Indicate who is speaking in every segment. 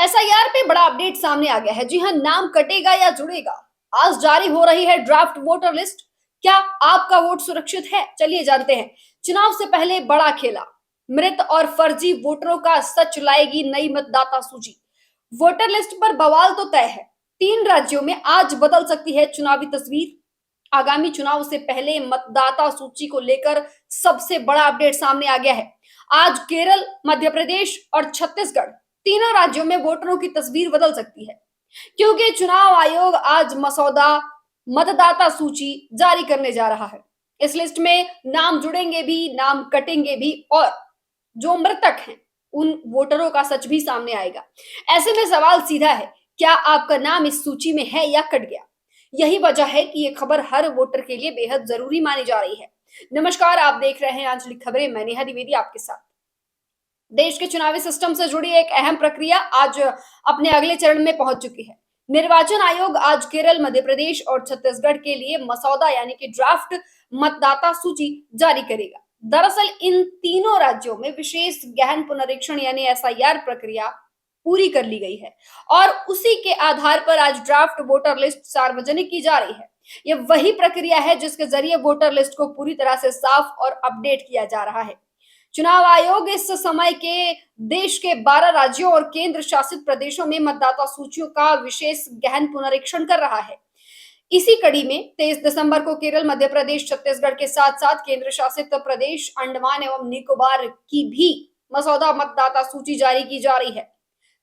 Speaker 1: SIR पे बड़ा update सामने आ गया है। जी हां, नाम कटेगा या जुड़ेगा। आज जारी हो रही है ड्राफ्ट वोटर लिस्ट। क्या आपका वोट सुरक्षित है? चलिए जानते हैं। चुनाव से पहले बड़ा खेला। मृत और फर्जी वोटरों का सच लाएगी नई मतदाता सूची। वोटर लिस्ट पर बवाल तो तय है। 3 राज्यों में आज बदल सकती है चुनावी तस्वीर। आगामी चुनाव से पहले मतदाता सूची को लेकर सबसे बड़ा अपडेट सामने आ गया है। आज केरल, मध्य प्रदेश और छत्तीसगढ़ तीनों राज्यों में वोटरों की तस्वीर बदल सकती है, क्योंकि चुनाव आयोग आज मसौदा मतदाता सूची जारी करने जा रहा है। इस लिस्ट में नाम जुड़ेंगे भी, नाम कटेंगे भी और जो मृतक हैं उन वोटरों का सच भी सामने आएगा। ऐसे में सवाल सीधा है, क्या आपका नाम इस सूची में है या कट गया? यही वजह है कि ये खबर हर वोटर के लिए बेहद जरूरी मानी जा रही है। नमस्कार, आप देख रहे हैं आंचलिक खबरें। मैं नेहा द्विवेदी आपके साथ। देश के चुनावी सिस्टम से जुड़ी एक अहम प्रक्रिया आज अपने अगले चरण में पहुंच चुकी है। निर्वाचन आयोग आज केरल, मध्य प्रदेश और छत्तीसगढ़ के लिए मसौदा यानी कि ड्राफ्ट मतदाता सूची जारी करेगा। दरअसल इन तीनों राज्यों में विशेष गहन पुनरीक्षण यानी एसआईआर प्रक्रिया पूरी कर ली गई है और उसी के आधार पर आज ड्राफ्ट वोटर लिस्ट सार्वजनिक की जा रही है। यह वही प्रक्रिया है जिसके जरिए वोटर लिस्ट को पूरी तरह से साफ और अपडेट किया जा रहा है। चुनाव आयोग इस समय के देश के 12 राज्यों और केंद्र शासित प्रदेशों में मतदाता सूचियों का विशेष गहन पुनरीक्षण कर रहा है। इसी कड़ी में 23 दिसंबर को केरल, मध्य प्रदेश, छत्तीसगढ़ के साथ साथ केंद्र शासित प्रदेश अंडमान एवं निकोबार की भी मसौदा मतदाता सूची जारी की जा रही है।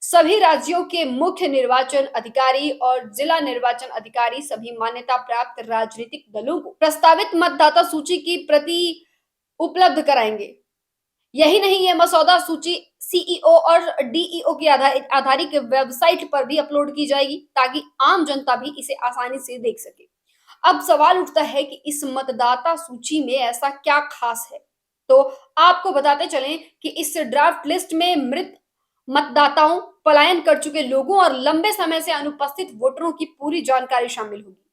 Speaker 1: सभी राज्यों के मुख्य निर्वाचन अधिकारी और जिला निर्वाचन अधिकारी सभी मान्यता प्राप्त राजनीतिक दलों को प्रस्तावित मतदाता सूची की प्रति उपलब्ध कराएंगे। यही नहीं, ये मसौदा सूची सीईओ और डीईओ की आधारित वेबसाइट पर भी अपलोड की जाएगी ताकि आम जनता भी इसे आसानी से देख सके। अब सवाल उठता है कि इस मतदाता सूची में ऐसा क्या खास है। तो आपको बताते चलें कि इस ड्राफ्ट लिस्ट में मृत मतदाताओं, पलायन कर चुके लोगों और लंबे समय से अनुपस्थित वोटरों की पूरी जानकारी शामिल होगी।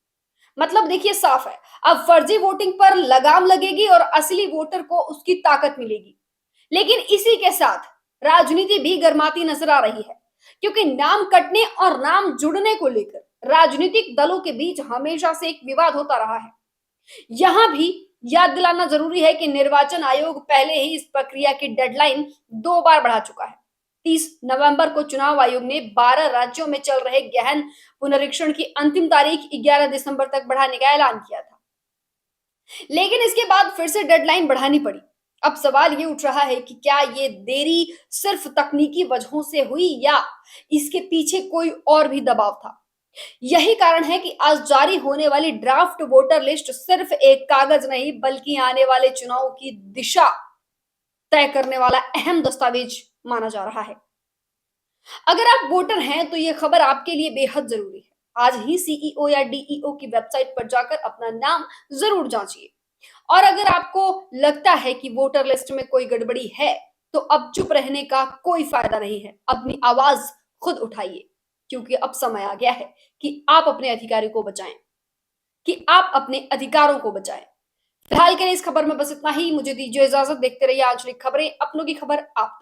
Speaker 1: मतलब देखिए, साफ है, अब फर्जी वोटिंग पर लगाम लगेगी और असली वोटर को उसकी ताकत मिलेगी। लेकिन इसी के साथ राजनीति भी गर्माती नजर आ रही है, क्योंकि नाम कटने और नाम जुड़ने को लेकर राजनीतिक दलों के बीच हमेशा से एक विवाद होता रहा है। यहां भी याद दिलाना जरूरी है कि निर्वाचन आयोग पहले ही इस प्रक्रिया की डेडलाइन 2 बार बढ़ा चुका है। 30 नवंबर को चुनाव आयोग ने 12 राज्यों में चल रहे गहन पुनरीक्षण की अंतिम तारीख 11 दिसंबर तक बढ़ाने का ऐलान किया था, लेकिन इसके बाद फिर से डेडलाइन बढ़ानी पड़ी। अब सवाल ये उठ रहा है कि क्या ये देरी सिर्फ तकनीकी वजहों से हुई या इसके पीछे कोई और भी दबाव था। यही कारण है कि आज जारी होने वाली ड्राफ्ट वोटर लिस्ट सिर्फ एक कागज नहीं, बल्कि आने वाले चुनाव की दिशा तय करने वाला अहम दस्तावेज माना जा रहा है। अगर आप वोटर हैं तो ये खबर आपके लिए बेहद जरूरी है। आज ही सीईओ या डीईओ की वेबसाइट पर जाकर अपना नाम जरूर जांचिए। और अगर आपको लगता है कि वोटर लिस्ट में कोई गड़बड़ी है, तो अब चुप रहने का कोई फायदा नहीं है। अपनी आवाज खुद उठाइए, क्योंकि अब समय आ गया है कि आप अपने अधिकारों को बचाएं, कि आप अपने अधिकारों को बचाएं। फिलहाल के लिए इस खबर में बस इतना ही। मुझे दीजिए इजाजत। देखते रहिए आंचलिक खबरें, अपनों की खबर आप तक।